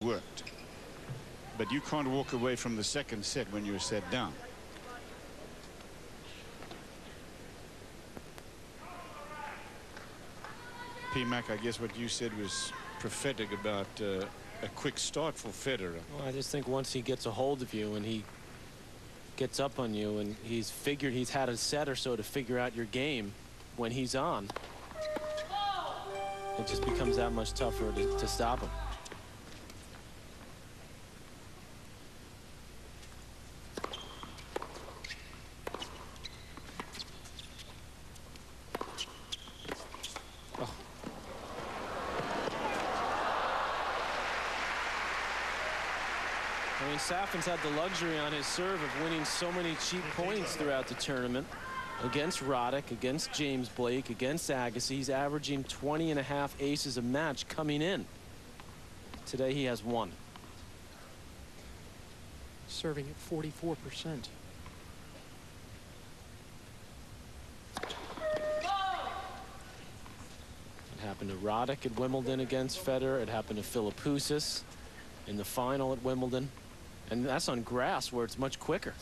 worked. But you can't walk away from the second set when you're set down. P-Mac, I guess what you said was prophetic about a quick start for Federer. Well, I just think once he gets a hold of you and he gets up on you and he's had a set or so to figure out your game when he's on, it just becomes that much tougher to stop him. I mean, Safin's had the luxury on his serve of winning so many cheap points throughout the tournament. Against Roddick, against James Blake, against Agassi. He's averaging 20.5 aces a match coming in. Today he has one. Serving at 44%. It happened to Roddick at Wimbledon against Federer. It happened to Philippoussis in the final at Wimbledon. And that's on grass where it's much quicker.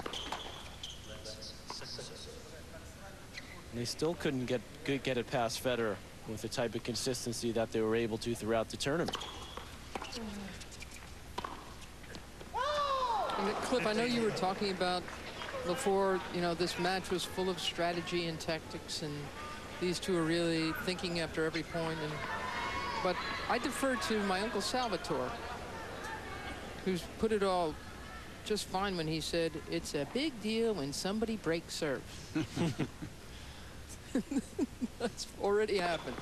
And they still couldn't get it past Federer with the type of consistency that they were able to throughout the tournament. And Cliff, I know you were talking about before, you know, this match was full of strategy and tactics, and these two are really thinking after every point. But I defer to my Uncle Salvatore, who's put it all just fine when he said, it's a big deal when somebody breaks serve. That's already happened.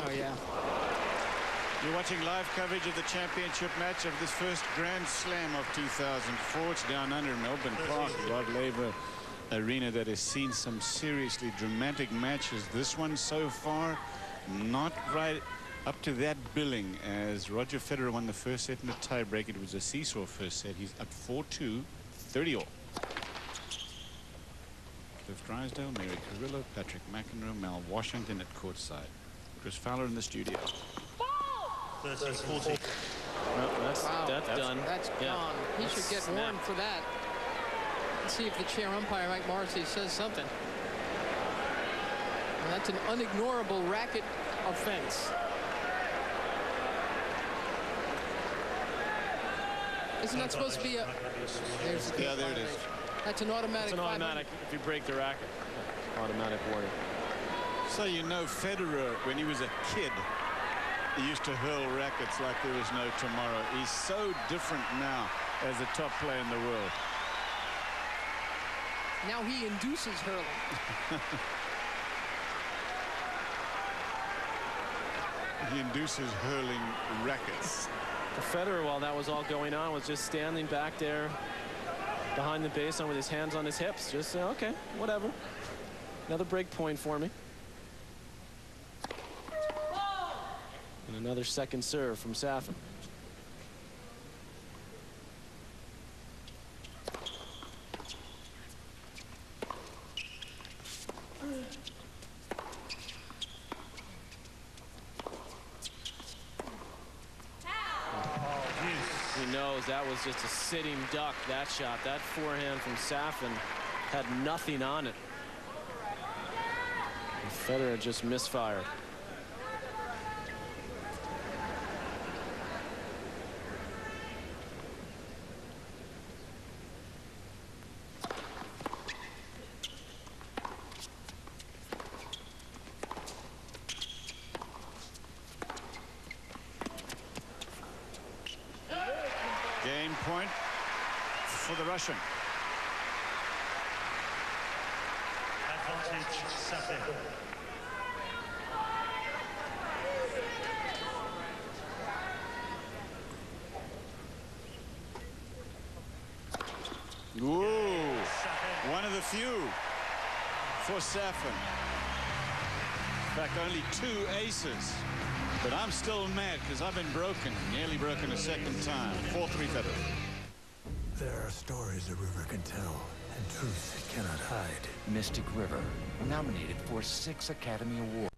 Oh, yeah. You're watching live coverage of the championship match of this first Grand Slam of 2004. It's down under Melbourne Park, Rod Laver Arena, that has seen some seriously dramatic matches. This one so far, not right up to that billing, as Roger Federer won the first set in a tiebreak. It was a seesaw first set. He's up 4-2, 30-all. Cliff Drysdale, Mary Carrillo, Patrick McEnroe, Mal Washington at courtside. Chris Fowler in the studio. 30-40. No, that's done. That's gone. He should get one for that. Let's see if the chair umpire, Mike Morrissey, says something. And that's an unignorable racket offense. Isn't that supposed to be a... Yeah, there it is. That's an automatic. It's an automatic if you break the racket. Automatic warning. So you know, Federer, when he was a kid, he used to hurl rackets like there was no tomorrow. He's so different now as a top player in the world. Now he induces hurling. He induces hurling rackets. Federer, while that was all going on, was just standing back there behind the baseline with his hands on his hips. Just okay, whatever. Another break point for me. And another second serve from Safin. He knows that was just a sitting duck, that shot. That forehand from Safin had nothing on it. And Federer just misfired. Game point for the Russian. Advantage Safin. Ooh, one of the few for Safin. In fact, only 2 aces. But I'm still mad because I've been broken, nearly broken a second time. 4-3 Federer. There are stories a river can tell, and truth it cannot hide. Mystic River, nominated for 6 Academy Awards.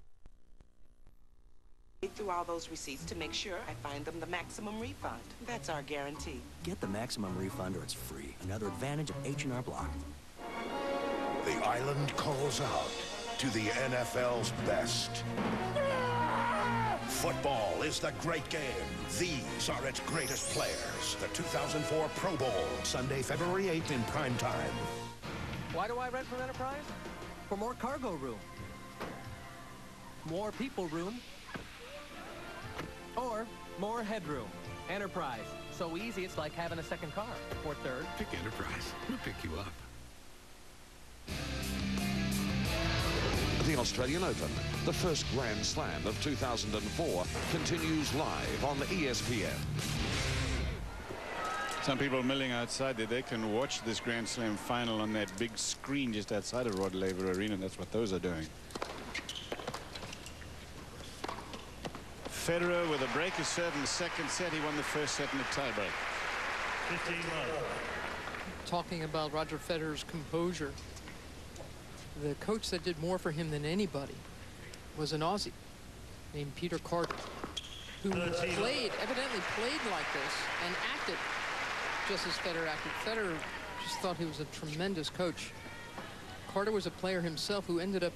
Through all those receipts to make sure I find them the maximum refund. That's our guarantee. Get the maximum refund or it's free. Another advantage of H&R Block. The island calls out to the NFL's best. Football is the great game. These are its greatest players. The 2004 Pro Bowl, Sunday, February 8th in prime time. Why do I rent from Enterprise? For more cargo room. More people room. Or more headroom. Enterprise. So easy, it's like having a second car. Or third. Pick Enterprise. We'll pick you up. The Australian Open, the first Grand Slam of 2004, continues live on ESPN. Some people milling outside there. They can watch this Grand Slam final on that big screen just outside of Rod Laver Arena. That's what those are doing. Federer with a breaker serve in the second set. He won the first set in the tiebreak. 15 Talking about Roger Federer's composure, the coach that did more for him than anybody was an Aussie named Peter Carter, who evidently played like this and acted just as Federer acted. Federer just thought he was a tremendous coach. Carter was a player himself who ended up,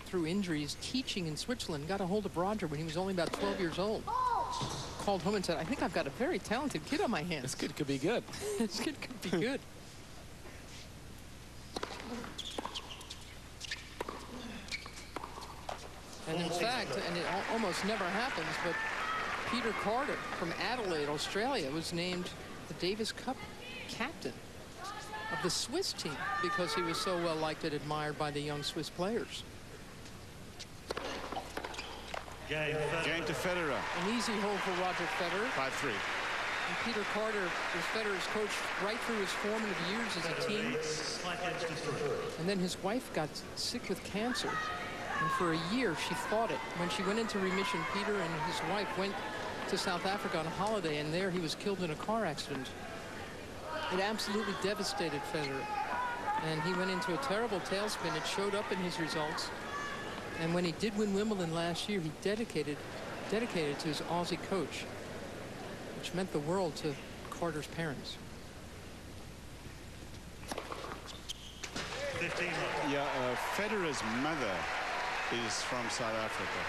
through injuries, teaching in Switzerland. Got a hold of Roger when he was only about 12 years old. Called home and said, I think I've got a very talented kid on my hands. This kid could be good. This kid could be good. And in fact, and it almost never happens, but Peter Carter from Adelaide, Australia, was named the Davis Cup captain of the Swiss team because he was so well liked and admired by the young Swiss players. Game to Federer. An easy hole for Roger Federer. 5-3. And Peter Carter was Federer's coach right through his formative years as a teen. And then his wife got sick with cancer. And for a year, she fought it. When she went into remission, Peter and his wife went to South Africa on a holiday, and there he was killed in a car accident. It absolutely devastated Federer. And he went into a terrible tailspin. It showed up in his results. And when he did win Wimbledon last year, he dedicated it to his Aussie coach, which meant the world to Carter's parents. 15. Yeah, Federer's mother is from South Africa.